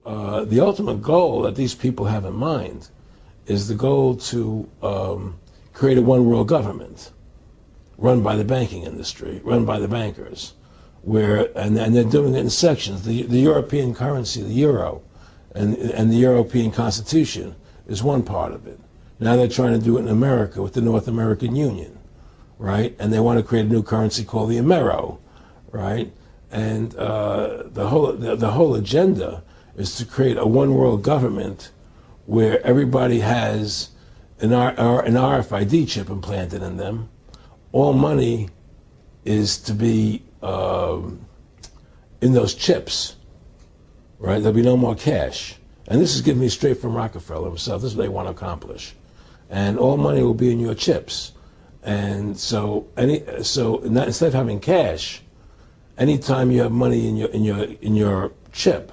the ultimate goal that these people have in mind is the goal to create a one world government run by the banking industry, run by the bankers, and they're doing it in sections. The European currency, the euro, and the European Constitution is one part of it. Now they're trying to do it in America with the North American Union, right? And they want to create a new currency called the Amero, right? And the whole agenda is to create a one world government where everybody has an RFID chip implanted in them. All money is to be in those chips, right? There'll be no more cash. And this is given me straight from Rockefeller himself. This is what they want to accomplish. And all money will be in your chips. And so instead of having cash, anytime you have money in your chip,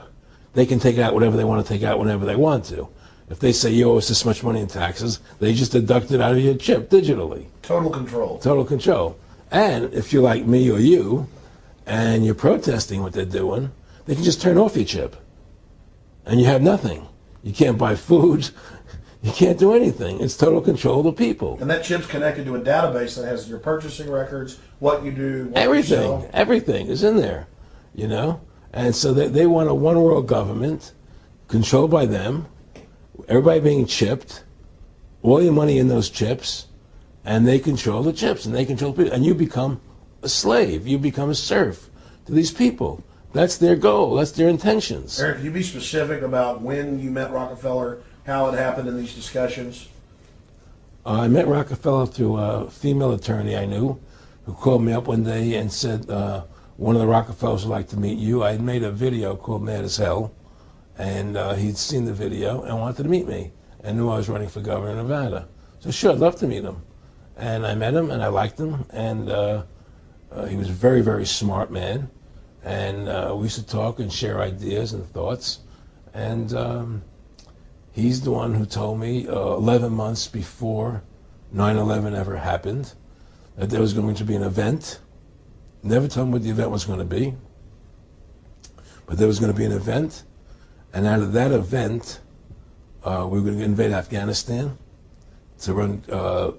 they can take out whatever they want to take out whenever they want to. If they say you owe us this much money in taxes, they just deduct it out of your chip digitally. Total control. Total control. And if you're like me or you, and you're protesting what they're doing, they can just turn off your chip. And you have nothing. You can't buy food. You can't do anything. It's total control of the people. And that chip's connected to a database that has your purchasing records, what you do, what everything, you sell. Everything is in there, you know? And so they want a one world government controlled by them, everybody being chipped, all your money in those chips, and they control the chips, and they control people. And you become a slave. You become a serf to these people. That's their goal. That's their intentions. Aaron, can you be specific about when you met Rockefeller, how it happened in these discussions? I met Rockefeller through a female attorney I knew who called me up one day and said, one of the Rockefellers would like to meet you. I had made a video called Mad as Hell, and he'd seen the video and wanted to meet me and knew I was running for governor of Nevada. So sure, I'd love to meet him. And I met him and I liked him, and he was a very, very smart man. And we used to talk and share ideas and thoughts. And he's the one who told me 11 months before 9/11 ever happened that there was going to be an event. Never told me what the event was going to be, but there was going to be an event. And out of that event, we were going to invade Afghanistan to run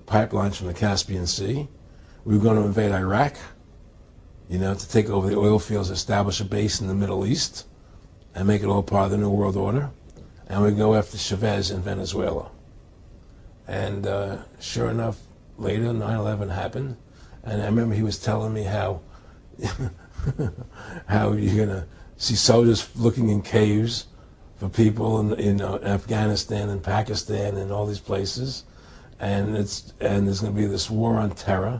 pipelines from the Caspian Sea. We were going to invade Iraq, you know, to take over the oil fields, establish a base in the Middle East, and make it all part of the New World Order. And we go after Chavez in Venezuela. And sure enough, later 9/11 happened, and I remember he was telling me how how you're gonna see soldiers looking in caves for people in Afghanistan and Pakistan and all these places, and there's going to be this war on terror,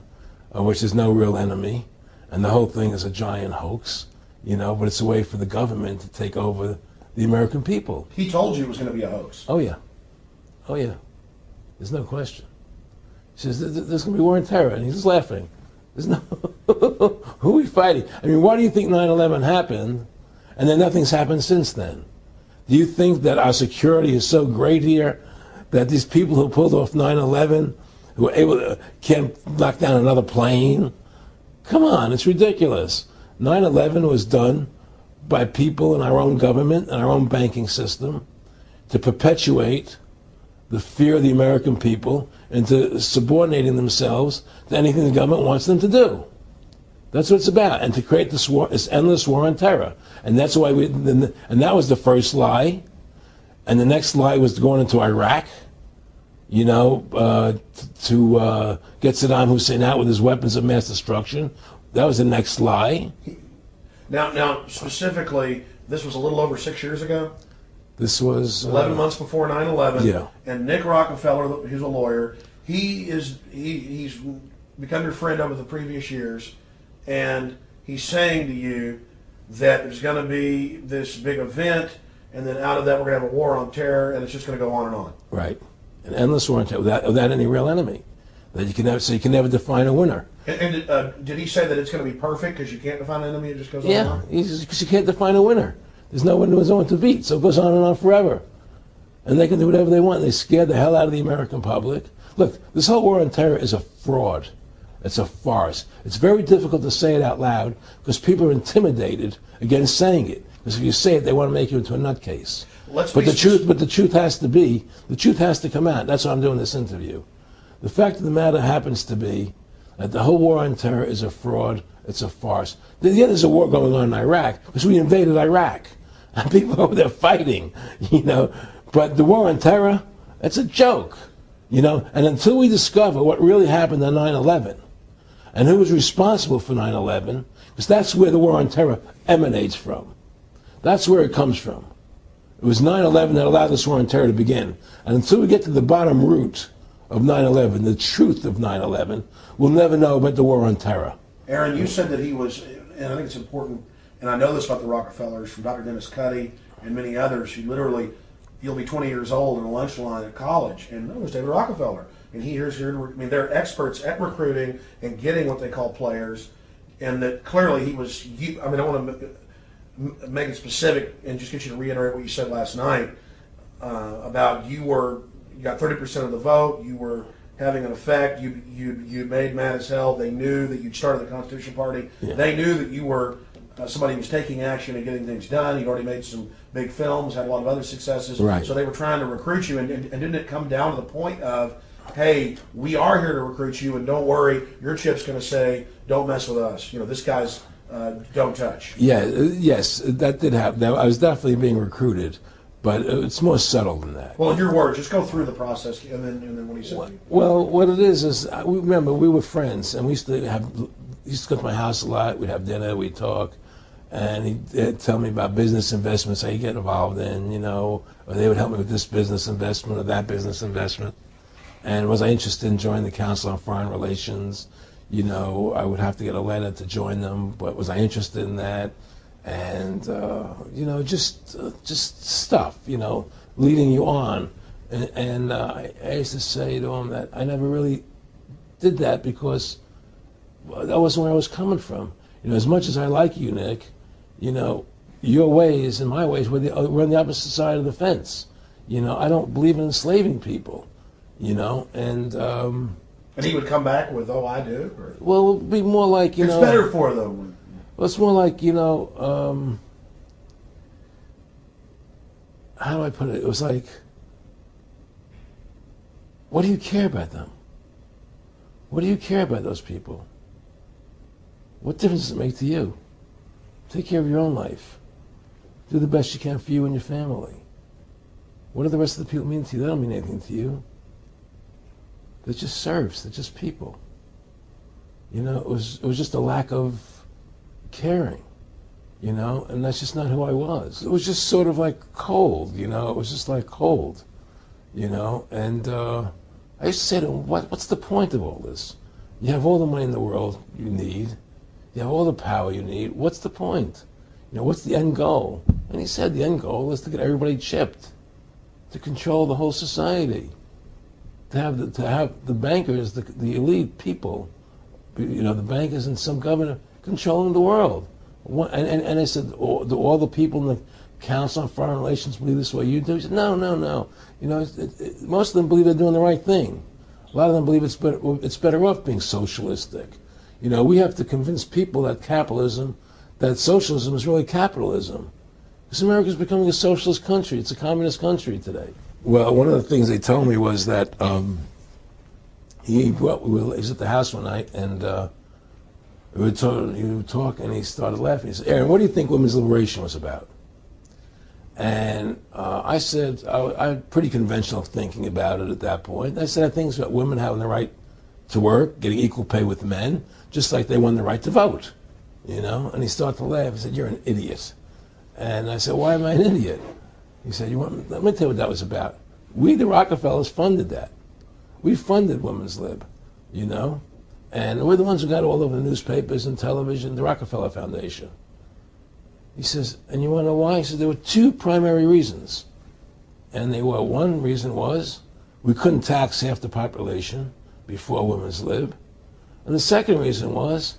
which there's no real enemy, and the whole thing is a giant hoax, you know. But it's a way for the government to take over the American people. He told you it was going to be a hoax. Oh yeah, oh yeah. There's no question. He says there's going to be war on terror, and he's just laughing. There's no who are we fighting? I mean, why do you think 9/11 happened, and then nothing's happened since then? Do you think that our security is so great here that these people who pulled off 9/11, who were able to, can't knock down another plane? Come on, it's ridiculous. 9/11 was done by people in our own government and our own banking system to perpetuate the fear of the American people into subordinating themselves to anything the government wants them to do. That's what it's about, and to create this war, this endless war on terror. And that's why and that was the first lie. And the next lie was going into Iraq, you know, to get Saddam Hussein out with his weapons of mass destruction. That was the next lie. Now, specifically, this was a little over 6 years ago. This was 11 months before 9/11. Yeah. And Nick Rockefeller, who's a lawyer, he's become your friend over the previous years, and he's saying to you that there's going to be this big event, and then out of that we're going to have a war on terror, and it's just going to go on and on. Right, an endless war on terror without any real enemy. That you can never, so you can never define a winner. And did he say that it's going to be perfect because you can't define an enemy? It just goes on and on? Yeah, because you can't define a winner. There's no one to beat, so it goes on and on forever. And they can do whatever they want. They scare the hell out of the American public. Look, this whole war on terror is a fraud. It's a farce. It's very difficult to say it out loud because people are intimidated against saying it Because if you say it, they want to make you into a nutcase. But the truth has to come out. That's why I'm doing this interview. The fact of the matter happens to be that the whole war on terror is a fraud. It's a farce. Yeah, there's a war going on in Iraq because we invaded Iraq, and people over there fighting, you know. But the war on terror, it's a joke, you know. And until we discover what really happened on 9/11 and who was responsible for 9/11, because that's where the war on terror emanates from. That's where it comes from. It was 9/11 that allowed this war on terror to begin. And until we get to the bottom root of 9/11, the truth of 9/11, we'll never know about the war on terror. Aaron, you said that he was, and I think it's important, and I know this about the Rockefellers from Dr. Dennis Cuddy and many others who literally, you'll be 20 years old in a lunch line at college, and no, there's David Rockefeller. And here's here. I mean, they're experts at recruiting and getting what they call players, and that clearly he was. I mean, I want to make it specific and just get you to reiterate what you said last night about you got 30% of the vote. You were having an effect. You made mad as hell. They knew that you'd started the Constitution Party. Yeah. They knew that you were somebody who was taking action and getting things done. You'd already made some big films, had a lot of other successes. Right. So they were trying to recruit you, and didn't it come down to the point of, hey, we are here to recruit you, and don't worry, your chip's going to say, don't mess with us. You know, this guy's don't touch. Yeah, yes, that did happen. I was definitely being recruited, but it's more subtle than that. Well, in your words, just go through the process, and then what he said. Well, what it is remember, we were friends, and we used to go to my house a lot. We'd have dinner, we'd talk, and he'd tell me about business investments, how you get involved in, you know, or they would help me with this business investment or that business investment. And was I interested in joining the Council on Foreign Relations? You know, I would have to get a letter to join them, but was I interested in that? And, you know, just stuff, you know, leading you on. And I used to say to him that I never really did that because that wasn't where I was coming from. You know, as much as I like you, Nick, you know, your ways and my ways, we're on the opposite side of the fence. You know, I don't believe in enslaving people, you know, and he would come back with, oh, I do? Or? Well, it would be more like, you know. It's better for them. Well, it's more like, you know, how do I put it? It was like, what do you care about them? What do you care about those people? What difference does it make to you? Take care of your own life. Do the best you can for you and your family. What do the rest of the people mean to you? They don't mean anything to you. They're just serfs. They're just people. You know, it was just a lack of caring, you know, and that's just not who I was. It was just sort of like cold, you know. It was just like cold, you know. And I used to say to him, what's the point of all this? You have all the money in the world you need. You have all the power you need. What's the point? You know, what's the end goal? And he said the end goal is to get everybody chipped, to control the whole society, to have the bankers, the elite people, you know, the bankers and some governor controlling the world. And I said, all the people in the Council on Foreign Relations believe this way you do? He said, no. You know, most of them believe they're doing the right thing. A lot of them believe it's better off being socialistic. You know, we have to convince people that socialism is really capitalism. Because America is becoming a socialist country. It's a communist country today. Well, one of the things they told me was that he was at the house one night, and he would talk, and he started laughing. He said, Aaron, what do you think women's liberation was about? And I said, I had pretty conventional thinking about it at that point. I said, I think it's about women having the right to work, getting equal pay with men, just like they won the right to vote, you know? And he started to laugh. He said, you're an idiot. And I said, why am I an idiot? He said, let me tell you what that was about. We, the Rockefellers, funded that. We funded Women's Lib, you know? And we're the ones who got all over the newspapers and television, the Rockefeller Foundation. He says, and you want to know why? He says, there were two primary reasons. And one reason was we couldn't tax half the population before Women's Lib. And the second reason was,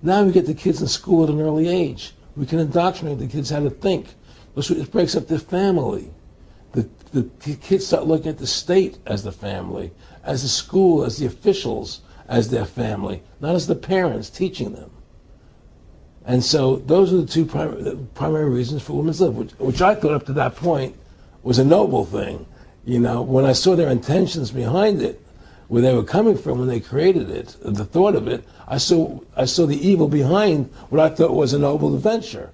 now we get the kids in school at an early age. We can indoctrinate the kids how to think. It breaks up their family. The kids start looking at the state as the family, as the school, as the officials, as their family, not as the parents teaching them. And so those are the two primary reasons for women's lib, which I thought up to that point was a noble thing. You know, when I saw their intentions behind it, where they were coming from when they created it, the thought of it, I saw the evil behind what I thought was a noble adventure.